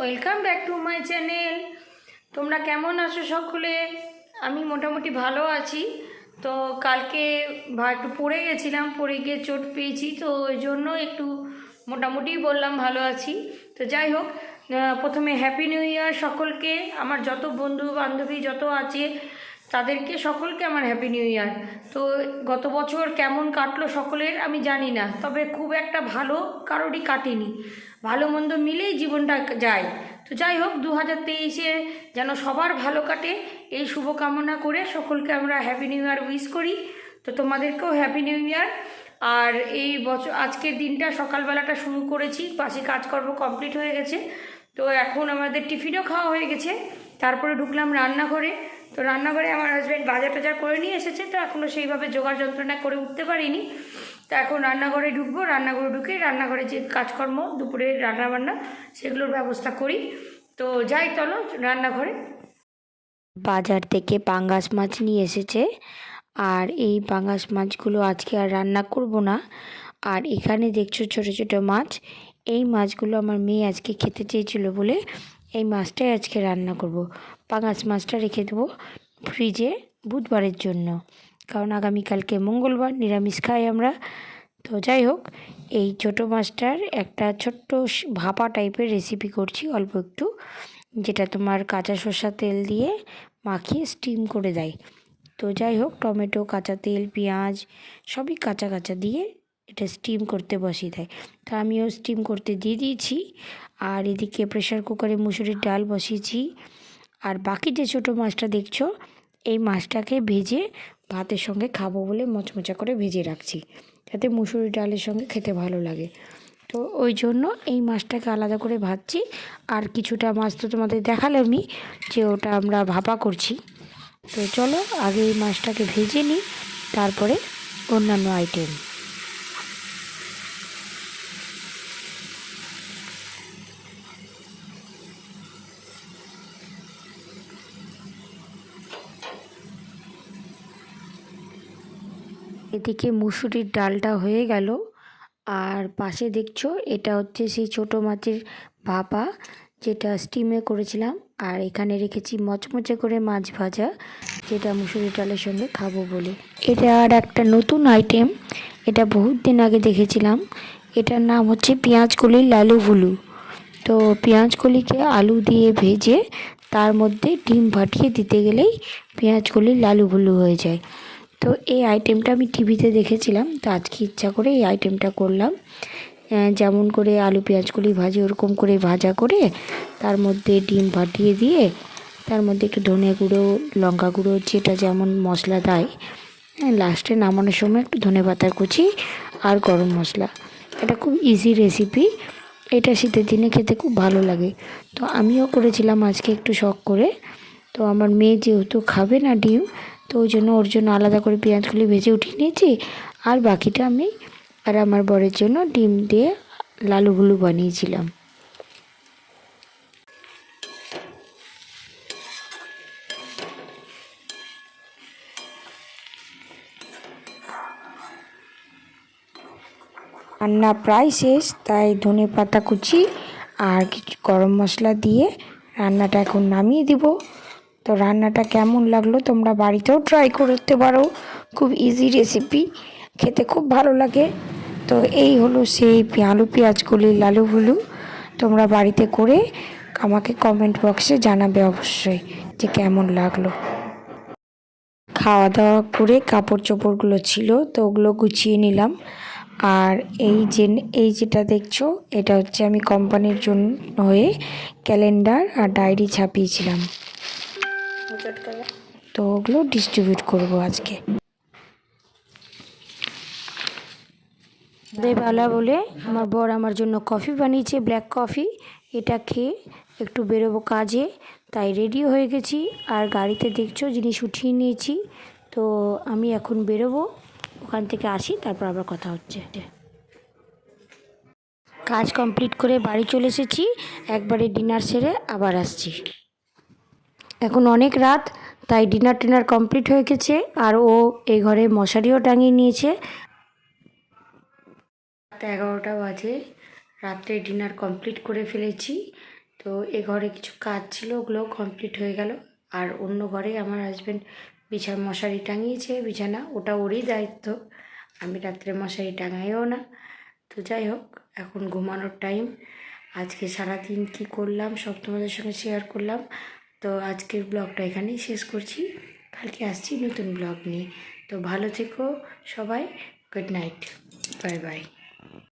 Welcome back to my channel. তোমরা কেমন আছো সকলে? আমি মোটামুটি ভালো আছি। তো কালকে একটু পড়ে গেছিলাম, পড়ে গিয়ে চোট পেয়েছি, তো ওই জন্য একটু মোটামুটি বললাম ভালো আছি। তো যাই হোক, প্রথমে হ্যাপি নিউ ইয়ার সকলকে। আমার যত বন্ধু বান্ধবী যত আছে তাদেরকে সকলকে আমার হ্যাপি নিউ ইয়ার। তো গত বছর কেমন কাটলো সকলের আমি জানি না, তবে খুব একটা ভালো কারোরই কাটেনি। ভালো মন্দ মিলেই জীবনটা যায়। তো যাই হোক, 2023-এ যেন সবার ভালো কাটে এই শুভকামনা করে সকলকে আমরা হ্যাপি নিউ ইয়ার উইশ করি। তো তোমাদেরকেও হ্যাপি নিউ ইয়ার। আর এই বছর আজকের দিনটা সকালবেলাটা শুরু করেছি, পাশে কাজকর্ম কমপ্লিট হয়ে গেছে। তো এখন আমাদের টিফিনও খাওয়া হয়ে গেছে, তারপরে ঢুকলাম রান্নাঘরে। তো রান্নাঘরে আমার হাজব্যান্ড বাজার টাজার করে নিয়ে এসেছে, তো এখনও সেইভাবে জোগাড় যন্ত্রণা করে উঠতে পারিনি। তো এখন রান্নাঘরে ঢুকবো, রান্নাঘরে ঢুকে রান্নাঘরে যে কাজকর্ম দুপুরের রান্নাবান্না সেগুলোর ব্যবস্থা করি। তো যাই, চলো রান্নাঘরে। বাজার থেকে পাঙ্গাস মাছ নিয়ে এসেছে, আর এই পাঙ্গাস মাছগুলো আজকে আর রান্না করব না। আর এখানে দেখছো ছোট ছোট মাছ, এই মাছগুলো আমার মেয়ে আজকে খেতে চেয়েছিল বলে এই মাছটাই আজকে রান্না করব। পাঙ্গাস মাছটা রেখে দেবো ফ্রিজে বুধবারের জন্য, কারণ আগামীকালকে মঙ্গলবার, নিরামিষ খাই আমরা। তো যাই হোক, এই ছোটো মাছটার একটা ছোট্ট ভাপা টাইপের রেসিপি করছি অল্প একটু, যেটা তোমার কাঁচা সর্ষা তেল দিয়ে মাখিয়ে স্টিম করে দেয়। তো যাই হোক, টমেটো, কাঁচা তেল, পেঁয়াজ সবই কাঁচা কাঁচা দিয়ে এটা স্টিম করতে বসিয়ে দেয়। তো আমিও স্টিম করতে দিয়ে দিয়েছি। আর এদিকে প্রেশার কুকারে মুসুরির ডাল বসিয়েছি। আর বাকি যে ছোটো মাছটা দেখছো, এই মাছটাকে ভেজে ভাতের সঙ্গে খাবো বলে মচমচা করে ভেজে রাখছি, যাতে মুসুরির ডালের সঙ্গে খেতে ভালো লাগে। তো ওই জন্য এই মাছটাকে আলাদা করে ভাজছি। আর কিছুটা মাছ তো তোমাদের দেখালামই যে ওটা আমরা ভাপা করছি। তো চলো আগে এই মাছটাকে ভেজে নিই, তারপরে অন্যান্য আইটেম। এদিকে মুসুরির ডালটা হয়ে গেল, আর পাশে দেখছো এটা হচ্ছে সেই ছোটো মাছের ভাপা, যেটা স্টিমে করেছিলাম। আর এখানে রেখেছি মচমচে করে মাছ ভাজা, যেটা মুসুরির ডালের সঙ্গে খাবো বলে। এটা আর একটা নতুন আইটেম, এটা বহুত দিন আগে দেখেছিলাম। এটার নাম হচ্ছে পেঁয়াজকলির লালু ভুলু। তো পেঁয়াজকলিকে আলু দিয়ে ভেজে তার মধ্যে ডিম ফাটিয়ে দিতে গেলেই পেঁয়াজকলির লালু ভুলু হয়ে যায়। তো এই আইটেমটা আমি টিভিতে দেখেছিলাম, তো আজকে ইচ্ছা করে এই আইটেমটা করলাম। যেমন করে আলু পেঁয়াজকলি ভাজি ওরকম করে ভাজা করে তার মধ্যে ডিম ফাটিয়ে দিয়ে তার মধ্যে একটু ধনে গুঁড়ো, লঙ্কা গুঁড়ো, যেটা যেমন মশলা দেয়, লাস্টে নামানোর সময় একটু ধনে পাতার কুচি আর গরম মশলা। এটা খুব ইজি রেসিপি, এটা শীতের দিনে খেতে খুব ভালো লাগে। তো আমিও করেছিলাম আজকে একটু শখ করে। তো আমার মেয়ে যেহেতু খাবে না ডিম, তো ওই জন্য ওর জন্য আলাদা করে পেঁয়াজগুলি ভেজে উঠিয়ে নিয়েছি। আর বাকিটা আমি আর আমার বরের জন্য ডিম দিয়ে লালু ভুলু বানিয়েছিলাম। রান্না প্রায় শেষ, তাই ধনে পাতা কুচি আর কিছু গরম মশলা দিয়ে রান্নাটা এখন নামিয়ে দিব। তো রান্নাটা কেমন লাগলো তোমরা বাড়িতেও ট্রাই করতে পারো, খুব ইজি রেসিপি, খেতে খুব ভালো লাগে। তো এই হলো সেই আলু পেঁয়াজকলি লালু ভুলু। তোমরা বাড়িতে করে আমাকে কমেন্ট বক্সে জানাবে অবশ্যই যে কেমন লাগলো। খাওয়া দাওয়া করে কাপড় চোপড়গুলো ছিল, তো ওগুলো গুছিয়ে নিলাম। আর এই যেটা দেখছো, এটা হচ্ছে আমি কোম্পানির জন্য হয়ে ক্যালেন্ডার আর ডায়েরি ছাপিয়েছিলাম, তো ওগুলো ডিস্ট্রিবিউট করব আজকে। বেলা বলে আমার বর আমার জন্য কফি বানিয়েছে, ব্ল্যাক কফি। এটা খেয়ে একটু বেরোবো কাজে, তাই রেডি হয়ে গেছি। আর গাড়িতে দেখছো জিনিস উঠিয়ে নিয়েছি। তো আমি এখন বেরোবো, ওখান থেকে আসি, তারপর আবার কথা হচ্ছে। কাজ কমপ্লিট করে বাড়ি চলে এসেছি, একবারে ডিনার সেরে আবার আসছি। এখন অনেক রাত, তাই ডিনার কমপ্লিট হয়ে গেছে। আর ও এই ঘরে মশারিও টাঙিয়ে নিয়েছে। 11টা বাজে, রাত্রে ডিনার কমপ্লিট করে ফেলেছি। তো এ ঘরে কিছু কাজ ছিল, ওগুলো কমপ্লিট হয়ে গেল। আর অন্য ঘরে আমার হাজব্যান্ড মশারি টাঙিয়েছে, বিছানা ওটা ওরই দায়িত্ব, আমি রাত্রে মশারি টাঙাইও না। তো যাই হোক, এখন ঘুমানোর টাইম। আজকে সারাদিন কি করলাম সব তোমাদের সঙ্গে শেয়ার করলাম। তো আজকের ব্লগটা এখানেই শেষ করছি, কালকে আসছি নতুন ব্লগ নিয়ে। তো ভালো থেকো সবাই, গুড নাইট, বাই বাই।